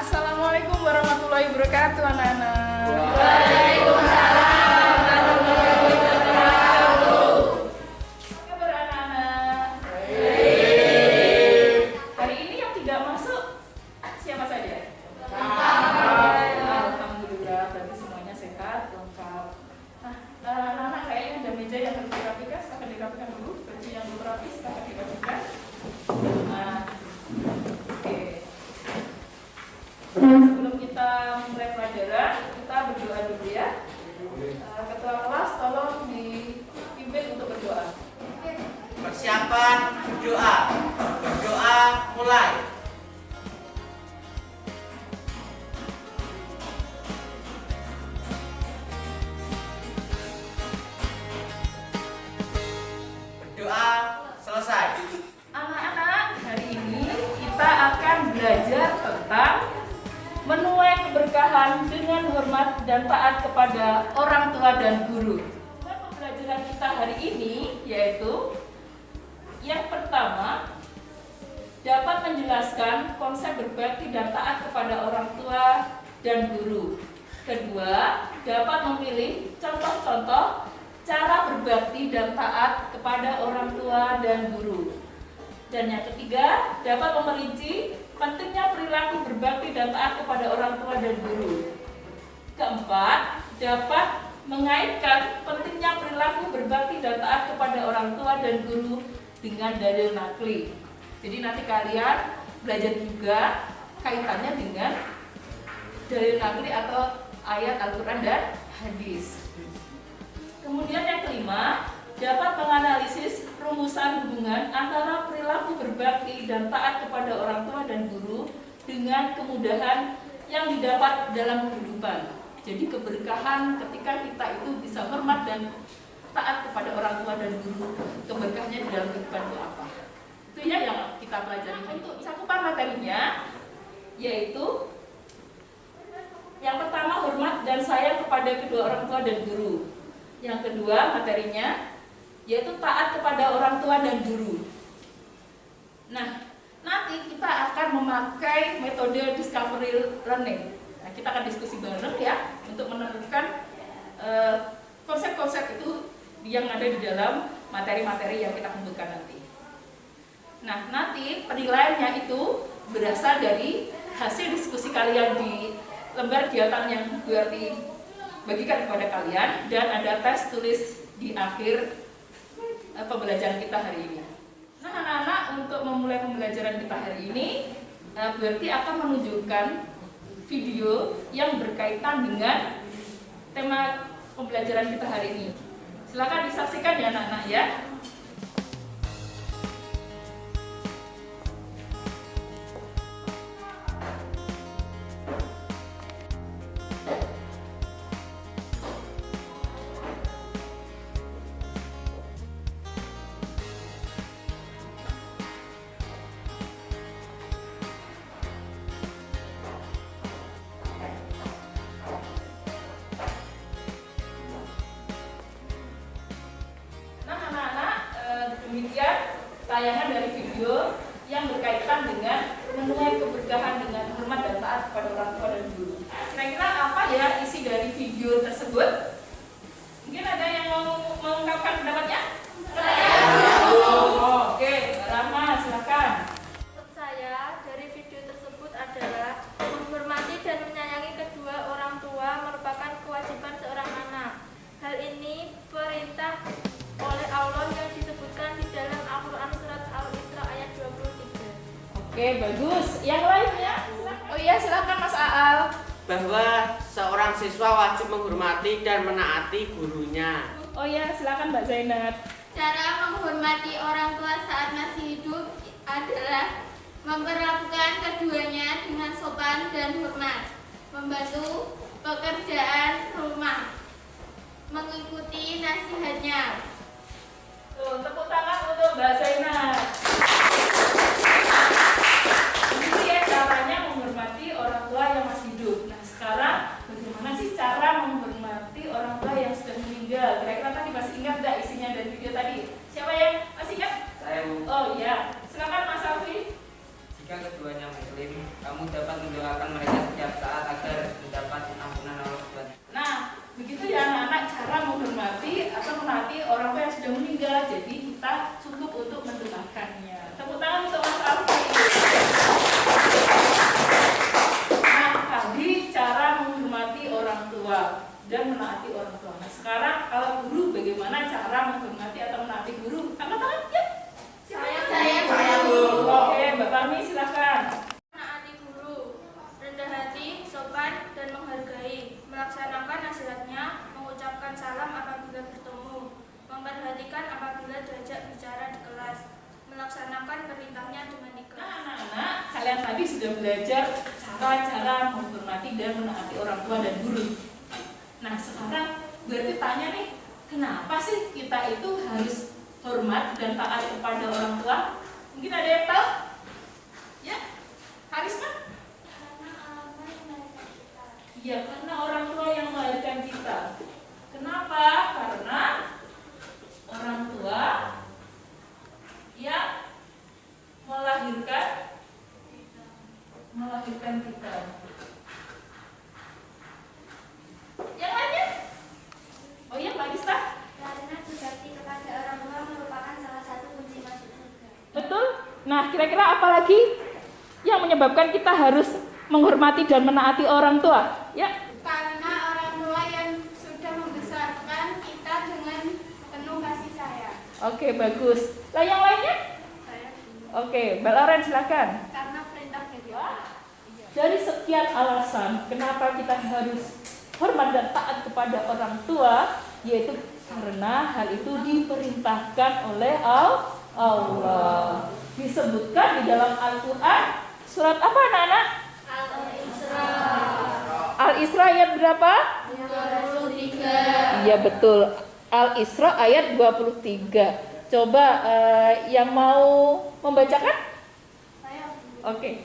Assalamualaikum warahmatullahi wabarakatuh, anak-anak. Waalaikumsalam warahmatullahi wabarakatuh. Apa kabar anak-anak? Hari ini yang tidak masuk siapa saja? Alhamdulillah, berarti semuanya sehat, lengkap. Nah, anak-anak kayaknya ada meja yang harus dirapikan, silahkan dirapikan dulu. Baju yang belum rapi silahkan dirapikan. Nah, oke. Sebelum kita mulai pelajaran, kita berdoa dulu ya. Ketua kelas tolong dipimpin untuk berdoa. Persiapan berdoa. Berdoa mulai. Berdoa selesai. Anak-anak, hari ini kita akan belajar tentang menuai keberkahan dengan hormat dan taat kepada orang tua dan guru. Pembelajaran kita hari ini yaitu yang pertama, dapat menjelaskan konsep berbakti dan taat kepada orang tua dan guru. Kedua, dapat memilih contoh-contoh cara berbakti dan taat kepada orang tua dan guru. Dan yang ketiga, dapat memperinci pentingnya perilaku berbakti dan taat kepada orang tua dan guru. Keempat, dapat mengaitkan pentingnya perilaku berbakti dan taat kepada orang tua dan guru dengan dalil nakli. Jadi nanti kalian belajar juga kaitannya dengan dalil nakli atau ayat Al-Quran dan hadis. Kemudian yang kelima, dapat menganalisis rumusan hubungan antara perilaku berbakti dan taat kepada orang tua dan guru dengan kemudahan yang didapat dalam kehidupan. Jadi keberkahan ketika kita itu bisa hormat dan taat kepada orang tua dan guru, keberkahannya di dalam kehidupan itu apa? Itu ya yang kita pelajari. Untuk cakupan materinya yaitu yang pertama, hormat dan sayang kepada kedua orang tua dan guru. Yang kedua materinya yaitu taat kepada orang tua dan guru. Nah, nanti kita akan memakai metode discovery learning. Nah, kita akan diskusi bareng ya untuk menemukan konsep-konsep itu yang ada di dalam materi-materi yang kita kumpulkan nanti. Nah, nanti penilaiannya itu berasal dari hasil diskusi kalian di lembar kegiatan yang berarti bagikan kepada kalian, dan ada tes tulis di akhir pembelajaran kita hari ini. Nah, anak-anak, untuk memulai pembelajaran kita hari ini berarti akan menunjukkan video yang berkaitan dengan tema pembelajaran kita hari ini. Silakan disaksikan ya anak-anak ya. Demikian tayangan dari video yang berkaitan dengan menuai keberkahan dengan hormat dan taat kepada orang tua dan guru. Kira-kira apa ya isi dari video tersebut? Mungkin ada yang mau mengungkapkan pendapatnya? Oke, Rama, silakan. Menurut saya, dari video tersebut adalah menghormati dan menyayangi kedua orang tua merupakan kewajiban seorang anak. Hal ini perintah oleh Allah yang disebutkan di dalam Al-Quran surat Al-Isra ayat 23. Oke, bagus. Yang lainnya? Oh iya, silakan Mas Aal. Bahwa seorang siswa wajib menghormati dan menaati gurunya. Oh iya, silakan Mbak Zainat. Cara menghormati orang tua saat masih hidup adalah memperlakukan keduanya dengan sopan dan hormat, membantu pekerjaan rumah, mengikuti nasihatnya. Tuh, tepuk tangan untuk Mbak Zainat. Itu ya caranya menghormati orang tua yang masih hidup. Nah, sekarang bagaimana sih cara menghormati orang tua yang sudah meninggal? Kira-kira tadi masih ingat nggak isinya dari video tadi? Siapa yang masih ingat? Saya Oh iya, silakan Mas Alfi. jika keduanya muslim, kamu dapat mendoakan mereka setiap saat agar mendapat ampunan Allah SWT. Nah, begitu ya anak-anak cara menghormati atau menaati orang tua yang sudah meninggal. Jadi kita cukup untuk mendoakannya. Tepuk tangan untuk Mas Alfi. Nah, tadi cara menghormati orang tua dan menaati orang tua. Nah, sekarang kalau guru, bagaimana cara menghormati atau menaati guru? Angkat tangan, ya. Saya Bu. Oke, Mbak Parmi silakan. Menaati guru, rendah hati, sopan, dan menghargai, melaksanakan nasihatnya, mengucapkan salam apabila bertemu, memperhatikan apabila diajak bicara di kelas, melaksanakan perintahnya dengan Nah, ikhlas. anak-anak, kalian tadi sudah belajar cara-cara menghormati dan menaati orang tua dan guru. Nah, sekarang berarti tanya nih, kenapa sih kita itu harus hormat dan taat kepada orang tua? Mungkin ada yang tahu? Ya? Harisma? Iya, karena orang tua yang melahirkan kita. Kenapa? Karena orang tua yang melahirkan kita. Yang lainnya? Oh iya, Mbak Gista? Karena berbakti kepada orang tua merupakan salah satu kunci masuk surga. Betul. Nah, kira-kira apa lagi yang menyebabkan kita harus menghormati dan menaati orang tua? Ya. Karena orang tua yang sudah membesarkan kita dengan penuh kasih sayang. Oke, bagus. Lah yang lainnya? Oke, Mbak Loren silakan. Karena perintah dari Allah. Dari sekian alasan kenapa kita harus hormat dan taat kepada orang tua, yaitu karena hal itu diperintahkan oleh Allah. Disebutkan di dalam Al-Quran. Surat apa anak-anak? Al-Isra. Al-Isra ayat berapa? 23. Iya betul. Al-Isra ayat 23. Coba yang mau membacakan? Saya Oke.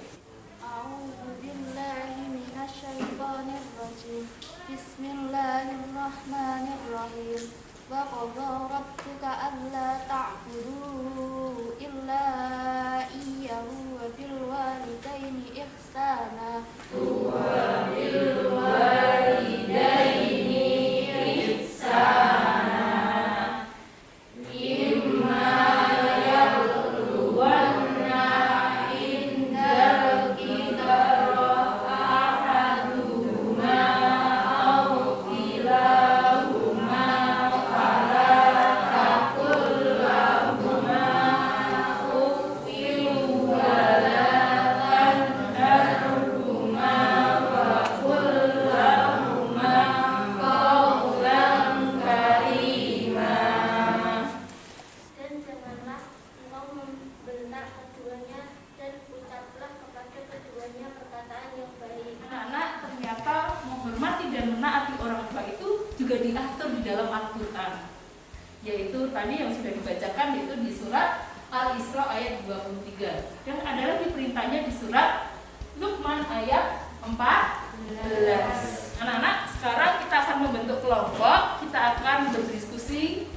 Bismillahirrahmanirrahim. Wa qadha rabbuka alla ta'budu illa iyyahu wa bil walidaini ihsana. Dan janganlah engkau membenak keduanya dan ucaplah kepada keduanya perkataan yang baik. Anak-anak, ternyata menghormati dan menaati orang tua itu juga diatur di dalam Al-Quran, yaitu tadi yang sudah dibacakan, yaitu di surat Al-Isra ayat 23, dan ada lagi perintahnya di surat Luqman ayat 14. Anak-anak, sekarang kita akan membentuk kelompok, kita akan berdiskusi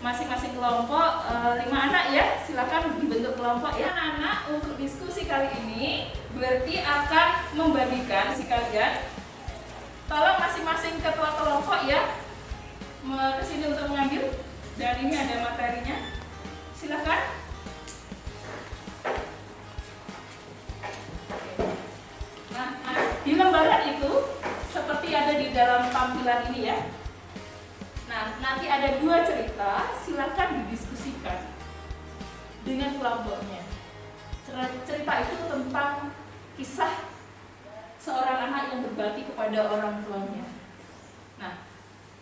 masing-masing kelompok 5 anak ya, silakan dibentuk kelompok ya. Anak-anak, untuk diskusi kali ini berarti akan membagikan si kalian. Tolong masing-masing ketua kelompok ya kesini untuk mengambil, dan ini ada materinya, silakan. Nah, di lembaran itu seperti ada di dalam tampilan ini ya. Nah, nanti ada 2 cerita, silakan didiskusikan dengan kelompoknya. Cerita itu tentang kisah seorang anak yang berbakti kepada orang tuanya. Nah,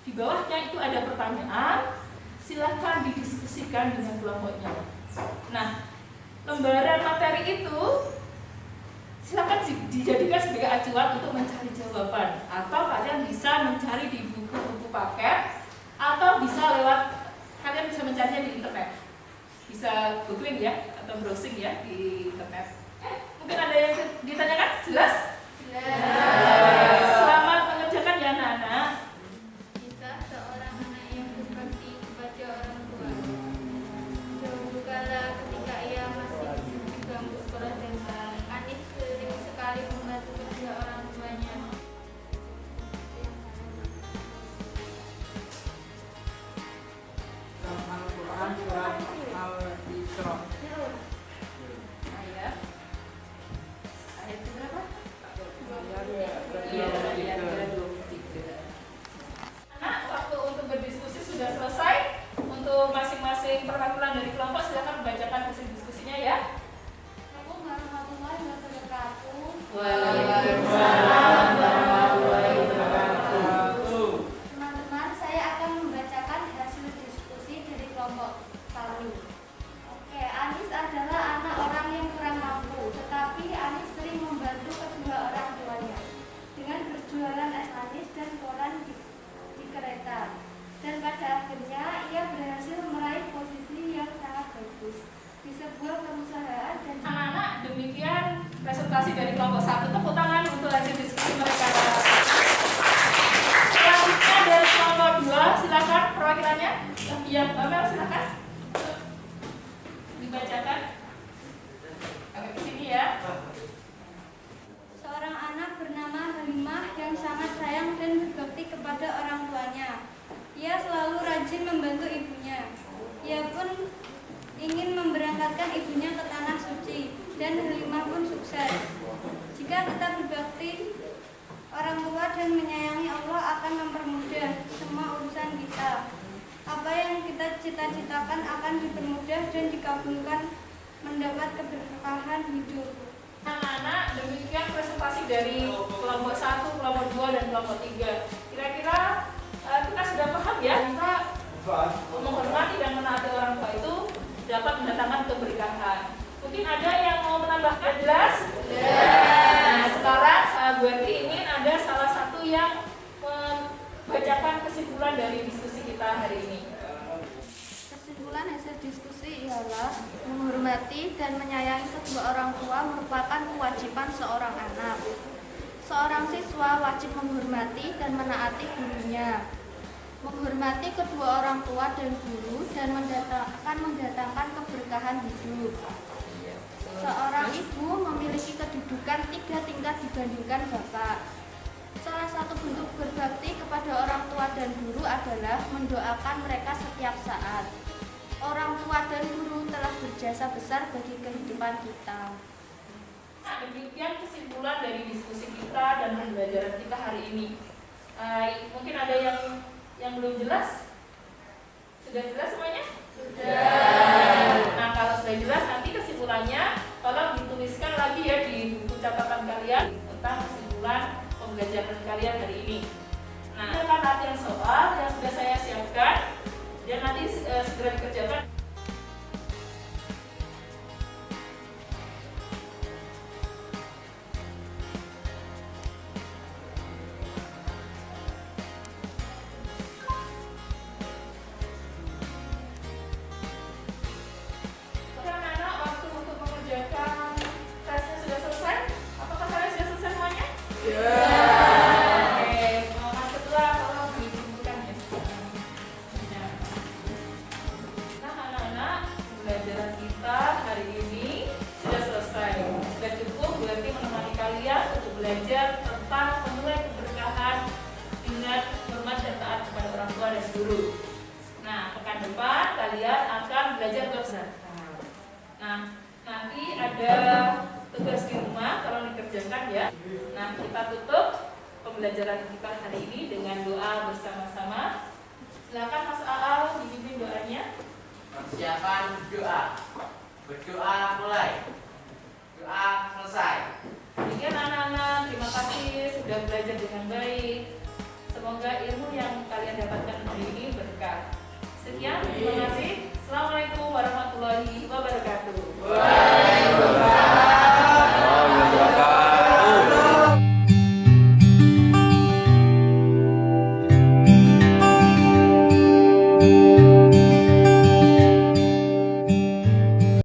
di bawahnya itu ada pertanyaan, silakan didiskusikan dengan kelompoknya. Nah, lembaran materi itu silakan dijadikan sebagai acuan untuk mencari jawaban, atau kalian bisa mencari di buku-buku paket, atau bisa kalian bisa mencarinya di internet, bisa googling ya, atau browsing ya di internet. Mungkin ada yang ditanyakan? Jelas? Selamat mengerjakan ya anak-anak. Kisah seorang anak yang berbakti kepada orang tua. Dahulu kala ketika ia masih di bangku sekolah dasar, Anis sering sekali sangat sayang dan berbakti kepada orang tuanya. Ia selalu rajin membantu ibunya. Ia pun ingin memberangkatkan ibunya ke tanah suci, dan Halimah pun sukses. Jika kita berbakti orang tua dan menyayangi, Allah akan mempermudah semua urusan kita. Apa yang kita cita-citakan akan dipermudah dan dikabulkan, mendapat keberkahan hidup. Anak-anak, demikian presentasi dari kelompok 1, kelompok 2, dan kelompok 3. Kira-kira kita sudah paham ya, kita menghormati dan menaati orang tua itu dapat mendatangkan keberkahan. Mungkin ada yang mau menambahkan? Jelas? Nah, sekarang Bu Eti ingin ada salah satu yang membacakan kesimpulan dari diskusi kita hari ini. Kesimpulan hasil diskusi ialah menghormati dan menyayangi kedua orang tua merupakan kewajiban seorang anak. Seorang siswa wajib menghormati dan menaati gurunya. Menghormati kedua orang tua dan guru dan akan mendatangkan keberkahan hidup. Seorang ibu memiliki kedudukan 3 tingkat dibandingkan bapak. Salah satu bentuk berbakti kepada orang tua dan guru adalah mendoakan mereka setiap saat. Orang tua dan guru telah berjasa besar bagi kehidupan kita. Nah, demikian kesimpulan dari diskusi kita dan pembelajaran kita hari ini. Mungkin ada yang belum jelas? Sudah jelas semuanya? Sudah. Nah, kalau sudah jelas, nanti kesimpulannya tolong dituliskan lagi ya di buku catatan kalian tentang kesimpulan pembelajaran kalian hari ini. Nah, ini akan latihan soal yang sudah saya siapkan dan nanti segera dikerjakan. Belajar tentang menuai keberkahan dengan hormat dan taat kepada orang tua dan guru. Nah, pekan depan kalian akan belajar berzakat. Nah, nanti ada tugas di rumah kalau dikerjakan ya. Nah, kita tutup pembelajaran kita hari ini dengan doa bersama-sama. Silakan Mas Aal dipimpin doanya. Persiapan doa. Berdoa mulai. Doa selesai. Demikian anak-anak, terima kasih sudah belajar dengan baik. Semoga ilmu yang kalian dapatkan hari ini berkah. Sekian, terima kasih. Assalamualaikum warahmatullahi wabarakatuh.